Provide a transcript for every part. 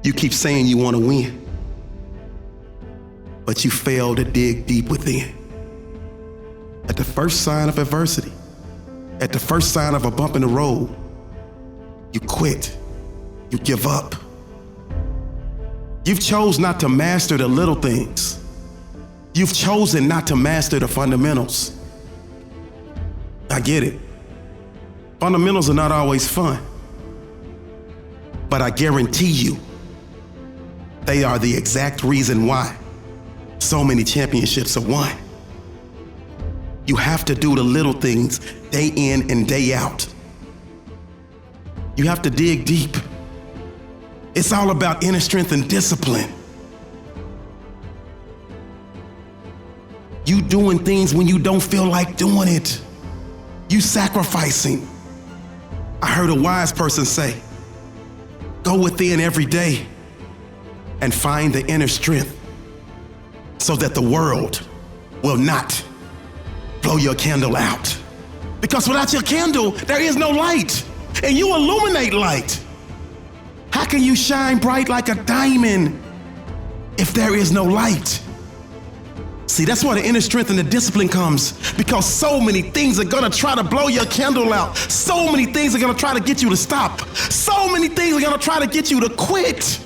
You keep saying you want to win, but you fail to dig deep within. At the first sign of adversity, at the first sign of a bump in the road, you quit, you give up. You've chosen not to master the little things. You've chosen not to master the fundamentals. I get it. Fundamentals are not always fun, but I guarantee you, they are the exact reason why so many championships are won. You have to do the little things day in and day out. You have to dig deep. It's all about inner strength and discipline. You doing things when you don't feel like doing it. You sacrificing. I heard a wise person say, go within every day and find the inner strength so that the world will not blow your candle out. Because without your candle, there is no light, and you illuminate light. How can you shine bright like a diamond if there is no light? See, that's where the inner strength and the discipline comes, because so many things are gonna try to blow your candle out. So many things are gonna try to get you to stop. So many things are gonna try to get you to quit.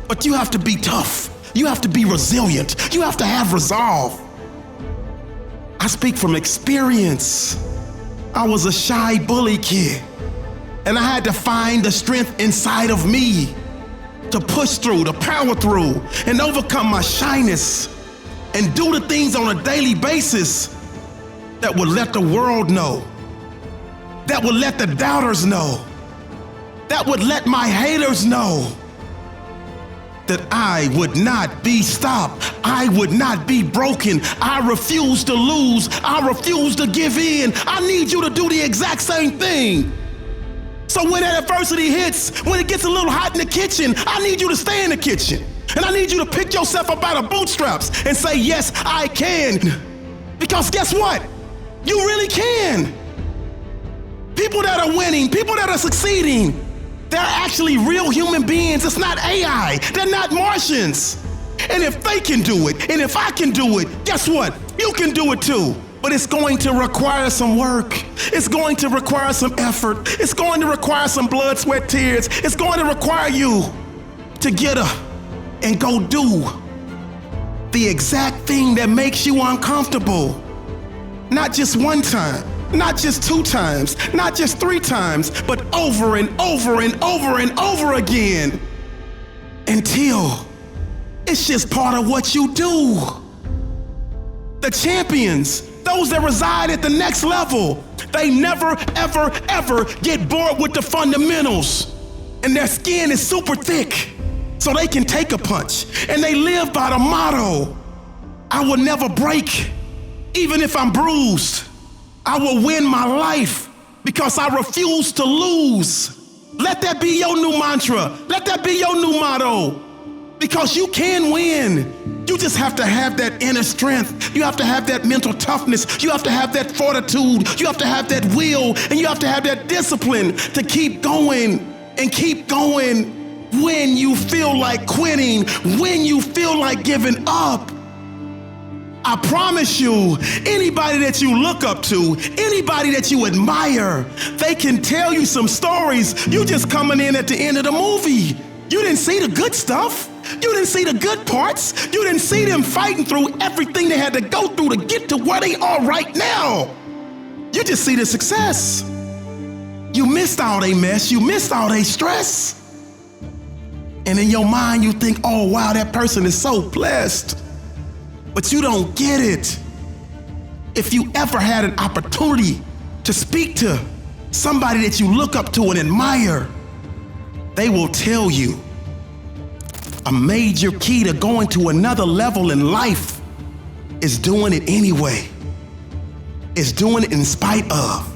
But you have to be tough. You have to be resilient. You have to have resolve. I speak from experience. I was a shy bully kid, and I had to find the strength inside of me to push through, to power through, and overcome my shyness, and do the things on a daily basis that would let the world know, that would let the doubters know, that would let my haters know that I would not be stopped. I would not be broken. I refuse to lose. I refuse to give in. I need you to do the exact same thing. So when that adversity hits, when it gets a little hot in the kitchen, I need you to stay in the kitchen. And I need you to pick yourself up by the bootstraps and say, yes, I can. Because guess what? You really can. People that are winning, people that are succeeding, they're actually real human beings. It's not AI. They're not Martians. And if they can do it, and if I can do it, guess what? You can do it too. But it's going to require some work. It's going to require some effort. It's going to require some blood, sweat, tears. It's going to require you to get up and go do the exact thing that makes you uncomfortable. Not just one time, not just 2 times, not just 3 times, but over and over and over and over again until it's just part of what you do. The champions, those that reside at the next level, they never, ever, ever get bored with the fundamentals. And their skin is super thick, so they can take a punch. And they live by the motto, I will never break, even if I'm bruised. I will win my life because I refuse to lose. Let that be your new mantra. Let that be your new motto. Because you can win. You just have to have that inner strength. You have to have that mental toughness. You have to have that fortitude. You have to have that will, and you have to have that discipline to keep going and keep going when you feel like quitting, when you feel like giving up. I promise you, anybody that you look up to, anybody that you admire, they can tell you some stories. You just coming in at the end of the movie. You didn't see the good stuff. You didn't see the good parts. You didn't see them fighting through everything they had to go through to get to where they are right now. You just see the success. You missed all they mess. You missed all they stress. And in your mind, you think, oh, wow, that person is so blessed. But you don't get it. If you ever had an opportunity to speak to somebody that you look up to and admire, they will tell you a major key to going to another level in life is doing it anyway. It's doing it in spite of.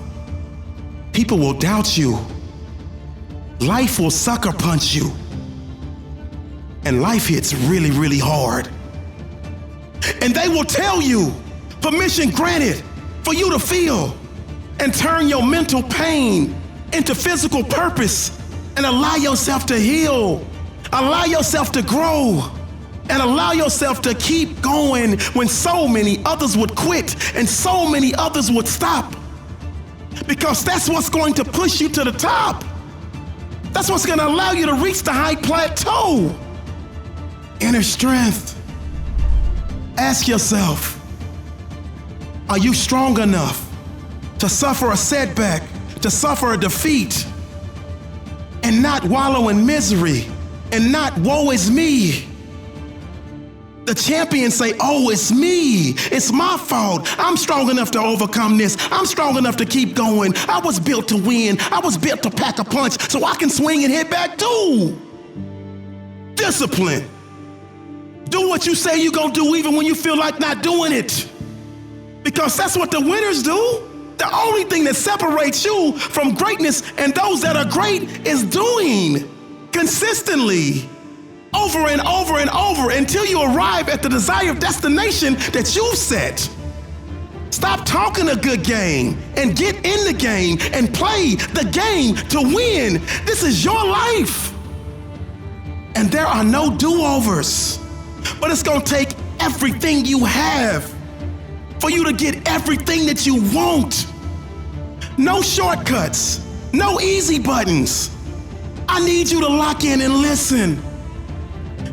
People will doubt you. Life will sucker punch you. And life hits really, really hard. And they will tell you, permission granted for you to feel and turn your mental pain into physical purpose and allow yourself to heal. Allow yourself to grow and allow yourself to keep going when so many others would quit and so many others would stop. Because that's what's going to push you to the top. That's what's going to allow you to reach the high plateau. Inner strength. Ask yourself, are you strong enough to suffer a setback, to suffer a defeat, and not wallow in misery, and not woe is me? The champions say, oh, it's me. It's my fault. I'm strong enough to overcome this. I'm strong enough to keep going. I was built to win. I was built to pack a punch so I can swing and hit back too. Discipline. Do what you say you're going to do even when you feel like not doing it. Because that's what the winners do. The only thing that separates you from greatness and those that are great is doing consistently. Over and over and over until you arrive at the desired destination that you've set. Stop talking a good game and get in the game and play the game to win. This is your life. And there are no do-overs. But it's going to take everything you have for you to get everything that you want. No shortcuts, no easy buttons. I need you to lock in and listen.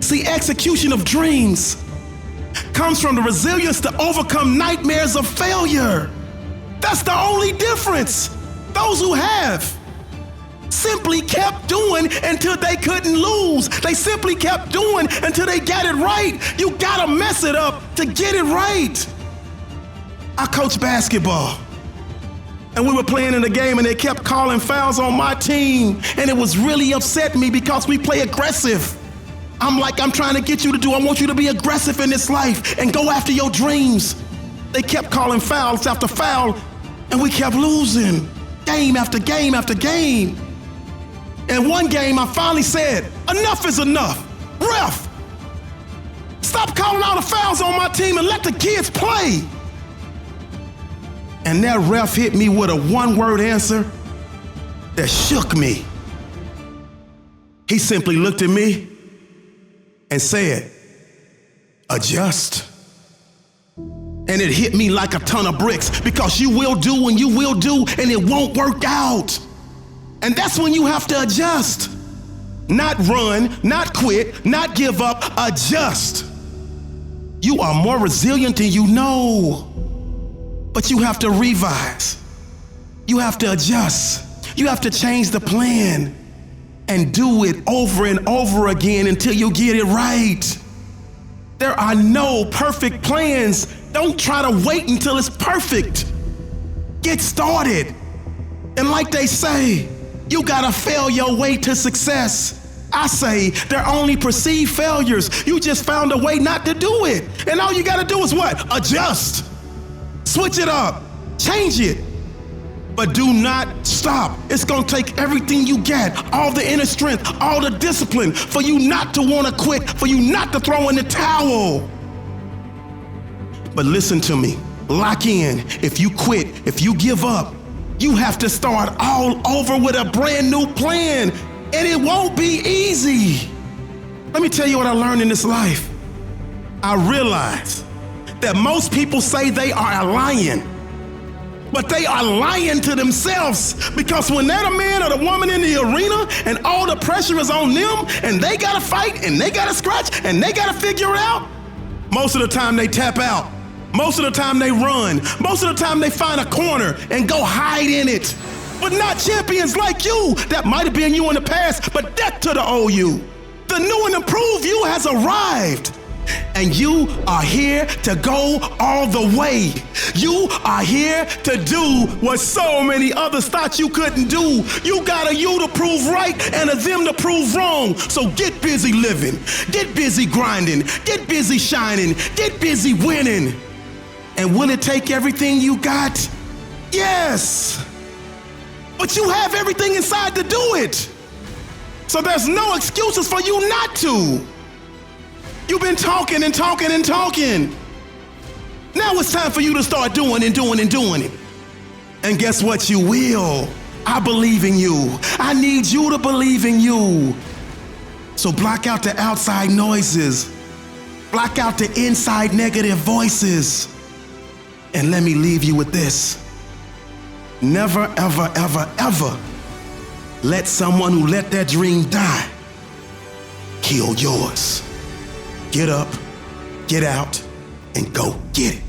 See, execution of dreams comes from the resilience to overcome nightmares of failure. That's the only difference. Those who have simply kept doing until they couldn't lose. They simply kept doing until they got it right. You gotta mess it up to get it right. I coach basketball, and we were playing in a game and they kept calling fouls on my team, and it was really upsetting me because we play aggressive. I'm trying to get you to do, I want you to be aggressive in this life and go after your dreams. They kept calling fouls after foul, and we kept losing game after game after game. And one game I finally said, enough is enough. Ref, stop calling all the fouls on my team and let the kids play. And that ref hit me with a one-word answer that shook me. He simply looked at me and said, adjust. And it hit me like a ton of bricks, because you will do and you will do and it won't work out. And that's when you have to adjust. Not run, not quit, not give up, adjust. You are more resilient than you know, but you have to revise. You have to adjust. You have to change the plan and do it over and over again until you get it right. There are no perfect plans. Don't try to wait until it's perfect. Get started. And like they say, you gotta fail your way to success. I say they're only perceived failures. You just found a way not to do it. And all you gotta do is what? Adjust. Switch it up. Change it. But do not stop. It's gonna take everything you get, all the inner strength, all the discipline for you not to wanna quit, for you not to throw in the towel. But listen to me, lock in. If you quit, if you give up, you have to start all over with a brand new plan, and it won't be easy. Let me tell you what I learned in this life. I realized that most people say they are a lion, but they are lying to themselves, because when they're the man or the woman in the arena and all the pressure is on them and they gotta fight and they gotta scratch and they gotta figure it out, most of the time they tap out. Most of the time they run. Most of the time they find a corner and go hide in it. But not champions like you. That might have been you in the past, but death to the old you. The new and improved you has arrived. And you are here to go all the way. You are here to do what so many others thought you couldn't do. You got a you to prove right and a them to prove wrong. So get busy living, get busy grinding, get busy shining, get busy winning. And will it take everything you got? Yes. But you have everything inside to do it. So there's no excuses for you not to. You've been talking and talking and talking. Now it's time for you to start doing and doing and doing it. And guess what? You will. I believe in you. I need you to believe in you. So block out the outside noises. Block out the inside negative voices. And let me leave you with this. Never, ever, ever, ever let someone who let their dream die kill yours. Get up, get out, and go get it.